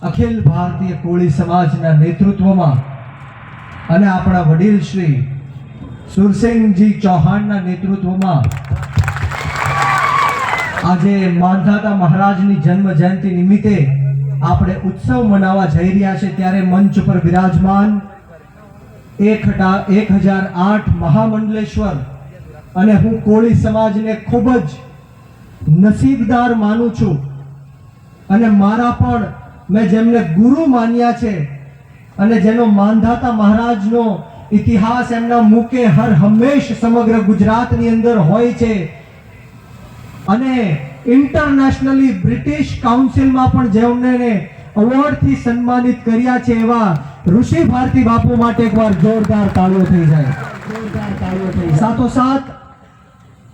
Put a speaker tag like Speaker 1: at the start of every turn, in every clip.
Speaker 1: અખિલ ભારતીય કોળી સમાજના નેતૃત્વમાં અને આપણા વડીલ શ્રી સુરસિંહજી ચૌહાણના નેતૃત્વમાં આજે માંધાતા મહારાજની જન્મ જયંતિ નિમિત્તે આપણે ઉત્સવ મનાવવા જઈ રહ્યા છે ત્યારે મંચ પર વિરાજમાન 1008 મહામંડલેશ્વર અને હું કોળી સમાજને ખૂબ જ નસીબદાર માનું છું અને મારા પણ મેં જેમને ગુરુ માન્યા છે અને જેનો માંધાતા મહારાજનો ઇતિહાસ એમના મુકે હર હંમેશ સમગ્ર ગુજરાતની અંદર હોય છે અને ઇન્ટરનેશનલી બ્રિટિશ કાઉન્સિલમાં પણ જેમને એવોર્ડથી સન્માનિત કર્યા છે એવા ઋષિ ભારતી બાપુ માટે એકવાર જોરદાર તાળીઓ થઈ જાય. જોરદાર તાળીઓ થઈ. સાથોસાથ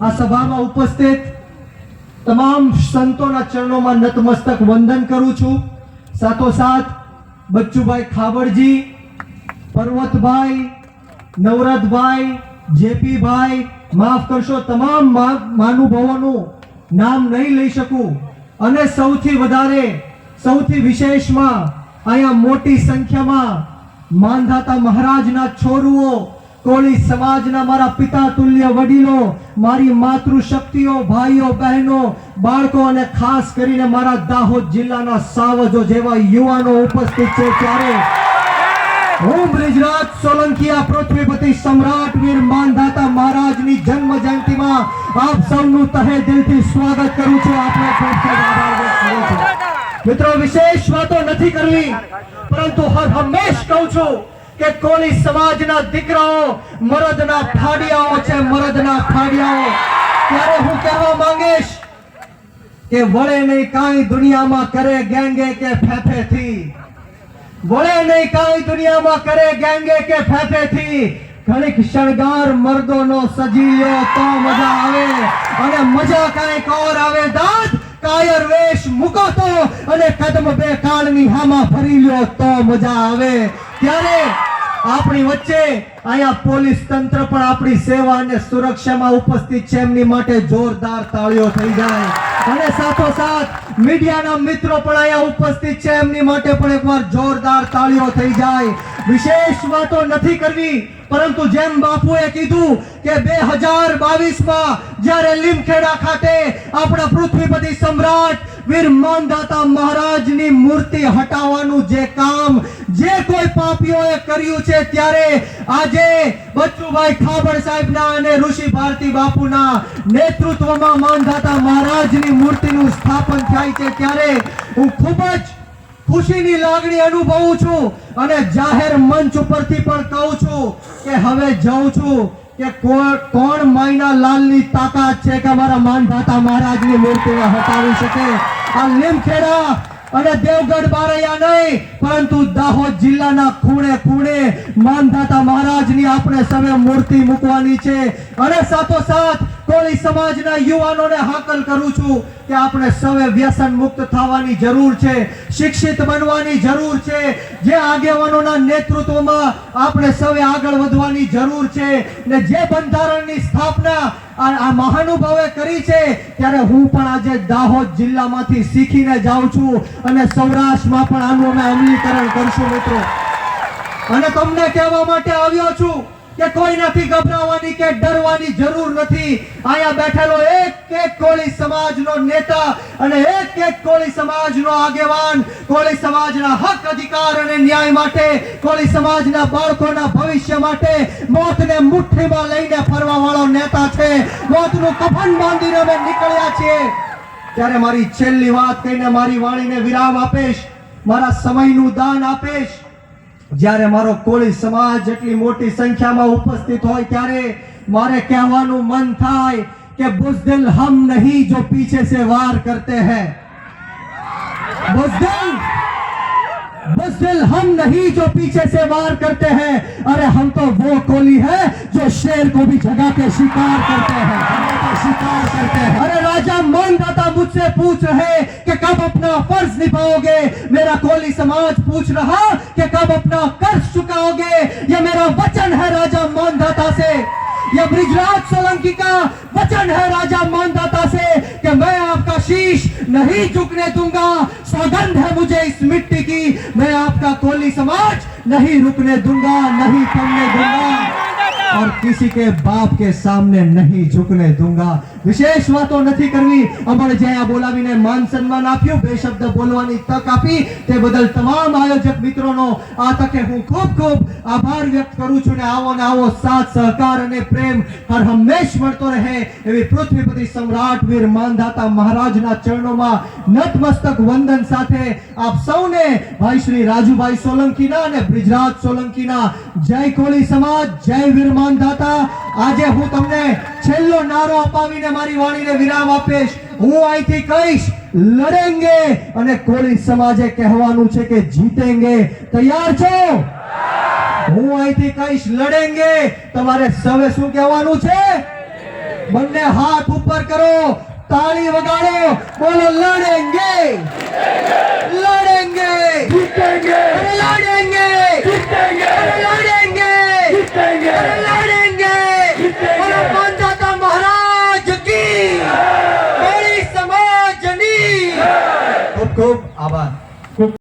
Speaker 1: આ સભામાં ઉપસ્થિત તમામ સંતોના ચરણોમાં નતમસ્તક વંદન કરું છું. સાથોસાથ બચ્ચુભાઈ ખાબડજી, પર્વતભાઈ, નવરતભાઈ, જેપીભાઈ, માફ કરશો તમામ મહાનુભાવોનું નામ નહીં લઈ શકું અને સૌથી વધારે સૌથી વિશેષમાં અહીંયા મોટી સંખ્યામાં માંધાતા મહારાજના છોરુઓ, કોળી સમાજના મારા પિતા તુલ્ય વડીલો, મારી માતૃશક્તિઓ, ભાઈઓ બહેનો, બાળકો અને ખાસ કરીને મારા દાહોદ જિલ્લાના સાવજો જેવા યુવાનો ઉપસ્થિત છે ત્યારે હું બ્રિજરાજ સોલંકીયા પૃથ્વીપતિ સમ્રાટ વીર માંધાતા મહારાજની જન્મ જયંતિમાં આપ સૌનું તહે દિલથી સ્વાગત કરું છું. આપનો ખૂબ ખૂબ આભાર વ્યક્ત કરું છું. મિત્રો, વિશેષ વાતો નથી કરવી, પરંતુ હર હંમેશ કહું છું કે કોળી સમાજના દીકરાઓ મરદના ફાડિયાઓ છે, મરદના ફાડિયાઓ. ત્યારે હું કહેવા માંગીશ કે વળે નહીં કાંઈ દુનિયામાં કરે ગેંગે કે ફેફેથી, વળે નહીં કાંઈ દુનિયામાં કરે ગેંગે કે ફેફેથી. ઘણીક શણગાર મર્દોનો સજીયો તો મજા આવે અને મજા કાંઈક ઓર આવે. દાંત કાયર વેશ મૂકો તો અને કદમ બે કાળની હામાં ફરી લ્યો તો મજા આવે. ત્યારે આપણી વચ્ચે અહીંયા પોલીસ તંત્ર પણ આપણી સેવા અને સુરક્ષામાં ઉપસ્થિત છે, એમની માટે જોરદાર તાળીઓ થઈ જાય. અને સાથોસાથ મીડિયાના મિત્રો પણ અહીંયા ઉપસ્થિત છે, એમની માટે પણ એકવાર જોરદાર તાળીઓ થઈ જાય. વિશેષ વાતો નથી કરવી, પરંતુ જેમ બાપુએ કીધું કે 2022માં જ્યારે લીમખેડા ખાતે આપણા પૃથ્વીપતિ સમ્રાટ વીર માંધાતા મહારાજની મૂર્તિ હટાવવાનું જે કામ જે કોઈ પાપીઓએ કર્યું છે, ત્યારે આજે બચ્ચુભાઈ ખાબડ સાહેબના અને ઋષિ ભારતી બાપુના નેતૃત્વમાં માંધાતા મહારાજની મૂર્તિનું સ્થાપન થાય છે. ત્યારે હું ખૂબ જ ખુશીની લાગણી અનુભવું છું અને જાહેર મંચ ઉપરથી પણ કહું છું કે હવે જાઉં છું કે કોણ માયના લાલની તાકાત છે કે અમારા માંધાતા મહારાજની મૂર્તિને હટાવી શકે. આ લીમખેડા અને દેવગઢ બારૈયા નહીં, પરંતુ દાહોદ જિલ્લાના ખૂણે ખૂણે માંધાતા મહારાજની આપણે સૌએ મૂર્તિ મૂકવાની છે. અને સાથોસાથ કોળી સમાજના યુવાનોને હાકલ કરું છું કે આપણે સૌએ વ્યસન મુક્ત થવાની જરૂર છે, શિક્ષિત બનવાની જરૂર છે. જે આગેવાનોના નેતૃત્વમાં આપણે સૌએ આગળ વધવાની જરૂર છે ને જે બંધારણની સ્થાપના આ મહાનુભાવે કરી છે, ત્યારે હું પણ આજે દાહોદ જિલ્લામાંથી શીખીને જાઉં છું અને સૌરાષ્ટ્રમાં પણ આનું અમે અમલીકરણ કરશું. મિત્રો, અને તમને કહેવા માટે આવ્યો છું કે કોઈ નથી ગભરાવાની કે ડરવાની જરૂર નથી. અહીંયા બેઠેલો એક કોળી સમાજનો નેતા અને એક કોળી સમાજનો આગેવાન કોળી સમાજના હક, અધિકાર અને ન્યાય માટે, કોળી સમાજના બાળકોના ભવિષ્ય માટે મોતને મુઠ્ઠીમાં લઈને ફરવા વાળો નેતા છે. મોતનું કફન બાંધીને અમે નીકળ્યા છીએ. ત્યારે મારી છેલ્લી વાત કહીને મારી વાણીને વિરામ આપીશ, મારા સમયનું દાન આપીશ. જ્યારે મારો કોળી સમાજ જેટલી મોટી સંખ્યામાં ઉપસ્થિત હોય ત્યારે મારે કહેવાનું મન થાય કે બુઝદિલ હમ નહીં જો પીછે સે વાર કરતે हैं, बुज़दिल हम नहीं जो पीछे से वार करते हैं, अरे हम तो वो कोली है जो शेर को भी जगा के शिकार करते हैं, शिकार करते हैं. अरे राजा मानदाता मुझसे पूछ रहे कि कब अपना फर्ज निभाओगे, मेरा कोली समाज पूछ रहा कि कब अपना कर्ज चुकाओगे. ये मेरा वचन है राजा मानदाता से यह बृजराज सोलंकी का वचन है राजा मानदाता से कि मैं आपका शीश नहीं झुकने दूंगा। सौगंध है मुझे इस मिट्टी की, मैं आपका कोली समाज नहीं रुकने दूंगा, नहीं थमने दूंगा और किसी के बाप के सामने नहीं झुकने दूंगा। વિશેષ વાતો નથી કરવી, અમારે જે આ બોલાવીને માન સન્માન આપ્યું, બે શબ્દ બોલવાની તક આપી તે બદલ તમામ આયોજક મિત્રોનો આ તકે હું ખૂબ ખૂબ આભાર વ્યક્ત કરું છું ને આવો સાથ સહકાર અને પ્રેમ હર હંમેશ મળતો રહે એવી પૃથ્વીપતિ સમ્રાટ વીર માનધાતા મહારાજના ચરણોમાં નતમસ્તક વંદન સાથે આપ સૌને ભાઈ શ્રી રાજુભાઈ સોલંકીના અને બ્રિજરાજ સોલંકીના જય કોળી સમાજ, જય વીર માનધાતા। આજે હું તમને છેલ્લો નારો અપાવીને મારી વાણીને વિરામ આપીશ। હું અહીંથી કહીશ લડેંગે અને કોળી સમાજે કહેવાનું છે કે જીતેંગે। તૈયાર છો? હું અહીંથી કહીશ લડેંગે, તમારે સૌએ શું કહેવાનું છે? બંને હાથ ઉપર કરો, તાળી વગાડો, બોલો લડેંગે, લડેંगे,
Speaker 2: जीतेंगे,
Speaker 1: लड़ेंगे,
Speaker 2: जीतेंगे,
Speaker 1: लड़ेंगे,
Speaker 2: जीतेंगे,
Speaker 1: लड़ेंगे।
Speaker 2: जीतेंगे।
Speaker 1: बोलो मानधाता महाराज की, कोળી સમાજની। ખૂબ ખૂબ આભાર।